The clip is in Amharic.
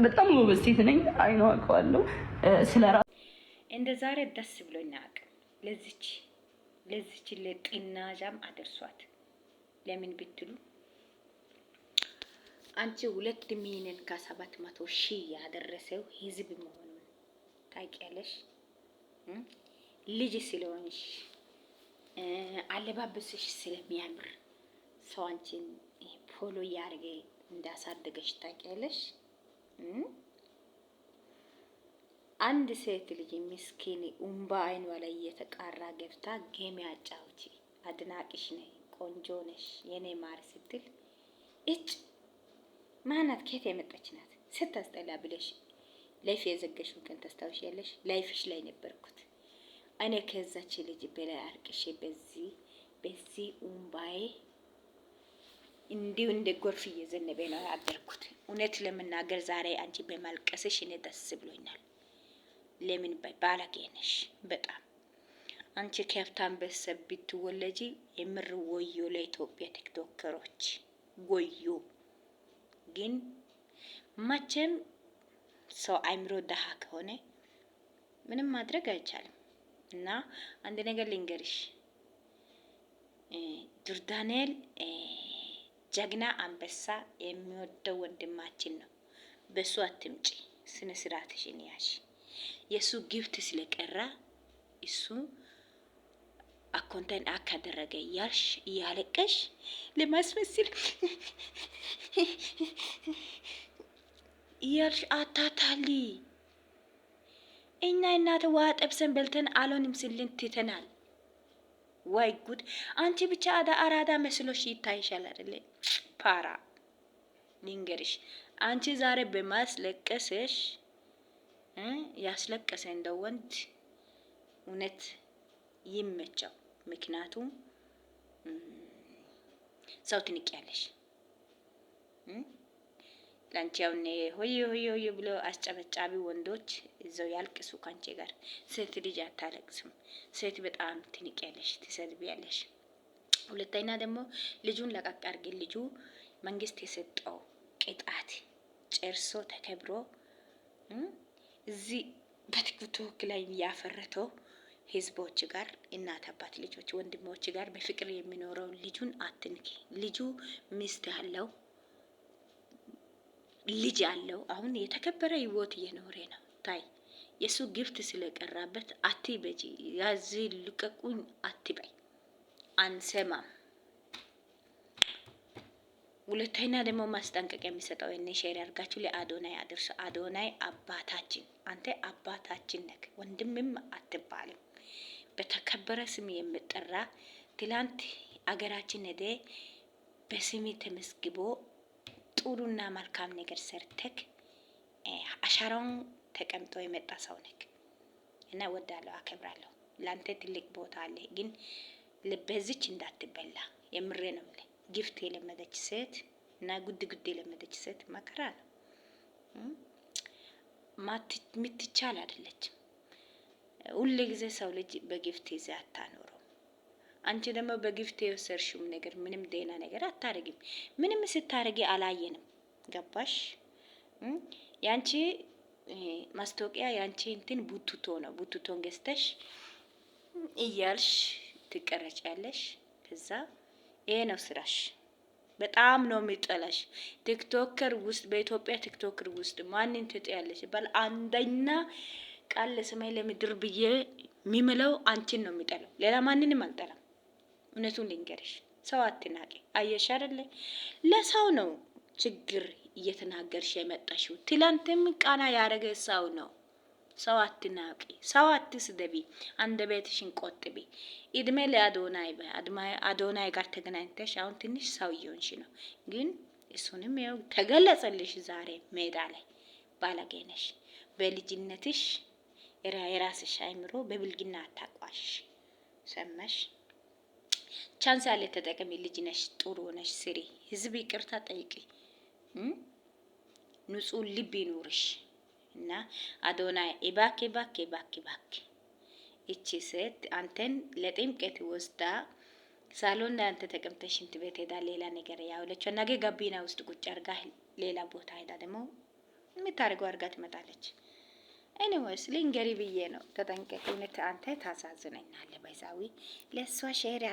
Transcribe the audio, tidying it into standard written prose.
በጣም ጎበዝ ሴት ነኝ። አይኗ አውቀዋለሁ ስለራ እንደ ዛሬ ደስ ብሎኝ አያውቅም። ለዚች ለጤናዣም አደርሷት። ለምን ብትሉ አንቺ 2 ሚሊዮን ከ700,000 ያደረሰው ህዝብ መሆኑን ታውቂያለሽ። ልጅ ስለሆንሽ አለባበስሽ ስለሚያምር ሰው አንቺን ፎሎ ያርገ እንዳሳደገሽ ታውቂያለሽ። አንድ ሴት ልጅ ምስኪን ኡምባ አይኗ ላይ እየተቃራ ገብታ ጌም ያጫውቺ አድናቂሽ ነኝ ቆንጆ ነሽ የኔ ማር ስትል እጭ ማናት ከየት የመጣች ናት ስታስጠላ ብለሽ ላይፍ የዘገሽውን ከን ታስታውሻለሽ። ላይፍሽ ላይ ነበርኩት እኔ ከዛች ልጅ በላይ አርቅሽ በዚህ ኡምባዬ እንዲሁ እንደ ጎርፍ እየዘነበ ነው ያደርኩት። እውነት ለመናገር ዛሬ አንቺ በማልቀስሽ እኔ ደስ ብሎኛል። ለምን ባለጌ ነሽ በጣም አንቺ ከፍታን በሰብ ብትወለጂ የምር ወዮ ለኢትዮጵያ ቲክቶከሮች ወዮ። ግን መቼም ሰው አይምሮ ደሃ ከሆነ ምንም ማድረግ አይቻልም። እና አንድ ነገር ልንገርሽ ዱርዳንኤል ጀግና አንበሳ የሚወደው ወንድማችን ነው። በሱ አትምጪ፣ ስነ ስርዓትሽን ያዥ። የሱ ጊፍት ስለቀራ እሱ አኮንተን አካደረገ ያልሽ እያለቀሽ ለማስመሰል ያልሽ አታታሊ። እኛ እናት ውሃ ጠብሰን በልተን አሎንም ስልን ትተናል። ወይ ጉድ! አንቺ ብቻ አራዳ መስሎሽ ይታይሻል አይደለ? ፓራ ልንገርሽ፣ አንቺ ዛሬ በማስለቀስሽ ያስለቀሰ እንደ ወንድ እውነት ይመቻው። ምክንያቱም ሰው ትንቂያለሽ። ላንቺ ያውኔ ሆይ ሆይ ሆይ ብሎ አስጨበጫቢ ወንዶች እዛው ያልቅሱ ካንቺ ጋር። ሴት ልጅ አታለቅስም። ሴት በጣም ትንቂያለሽ፣ ትሰድቢያለሽ። ሁለተኛ ደግሞ ልጁን ለቀቅ አድርጊ። ልጁ መንግስት የሰጠው ቅጣት ጨርሶ ተከብሮ እዚህ በቲክቶክ ላይ ያፈረተው ህዝቦች ጋር እናት አባት ልጆች ወንድሞች ጋር በፍቅር የሚኖረው ልጁን አትንኪ። ልጁ ሚስት ያለው ልጅ አለው። አሁን የተከበረ ህይወት እየኖረ ነው። ታይ የሱ ግፍት ስለቀራበት አትበጂ። ያዚ ልቀቁኝ አትበይ። አንሰማም። ሁለተኛ ደግሞ ማስጠንቀቂያ የሚሰጠው እኔ ሼር ያርጋችሁ ለአዶናይ አድርሱ። አዶናይ አባታችን፣ አንተ አባታችን ነክ፣ ወንድምም አትባልም። በተከበረ ስም የምጠራ ትላንት አገራችን ሄደ በስሜ ተመስግቦ ጥሩና መልካም ነገር ሰርተክ አሻራውን ተቀምጦ የመጣ ሰው ነክ እና ወዳለሁ፣ አከብራለሁ። ላንተ ትልቅ ቦታ አለ። ግን በዚች እንዳትበላ የምሬ ነው ማለት ጊፍት የለመደች ሴት እና ጉድ የለመደች ሴት መከራ ነው። ምትቻል አይደለችም። ሁሉ ጊዜ ሰው ልጅ በጊፍት ይዘ አታኖረው። አንቺ ደግሞ በጊፍት የወሰድሽው ነገር ምንም ደህና ነገር አታረጊም። ምንም ስታረጊ አላየንም። ገባሽ? ያንቺ ማስታወቂያ ያንቺ እንትን ቡቱቶ ነው። ቡቱቶን ገዝተሽ እያልሽ ትቀረጫለሽ። ከዛ ይሄ ነው ስራሽ። በጣም ነው የሚጠላሽ። ቲክቶከር ውስጥ በኢትዮጵያ ቲክቶከር ውስጥ ማንን ትጠያለሽ? ባል አንደኛ ቃል ለሰማይ ለምድር ብዬ የሚምለው አንቺን ነው የሚጠላው። ሌላ ማንንም አልጠላም። እውነቱን ልንገርሽ፣ ሰው አትናቂ። አየሽ አይደለ? ለሰው ነው ችግር እየተናገርሽ የመጣሽው። ትላንትም ቃና ያረገ ሰው ነው። ሰው አትናቂ፣ ሰው አትስደቢ፣ አንደበትሽን ቆጥቢ። እድሜ ለአዶናይ አዶናይ ጋር ተገናኝተሽ አሁን ትንሽ ሰው እየሆንሽ ነው። ግን እሱንም ያው ተገለጸልሽ ዛሬ ሜዳ ላይ። ባለጌ ነሽ። በልጅነትሽ የራስሽ አይምሮ በብልግና አታቋሽ። ሰማሽ? ቻንስ ያለ ተጠቀሚ። ልጅ ነሽ፣ ጥሩ ነሽ፣ ስሪ። ህዝብ ይቅርታ ጠይቂ። ንጹህ ልብ ይኑርሽ። እና አዶናይ እባክ እባክ እባክ እባክ እቺ ሴት አንተን ለጥምቀት ወስዳ ሳሎን ላይ አንተ ተቀምጠሽ ሽንት ቤት ሄዳ ሌላ ነገር ያውለች ነገ ጋቢና ውስጥ ቁጭ አርጋ ሌላ ቦታ ሄዳ ደግሞ የምታደርገው አድርጋ ትመጣለች። ኤኒዌይስ ልንገሪ ብዬ ነው። ተጠንቀቂ። እውነት አንተ ታሳዝነኛለህ። ባይዛዊ ለእሷ ሼር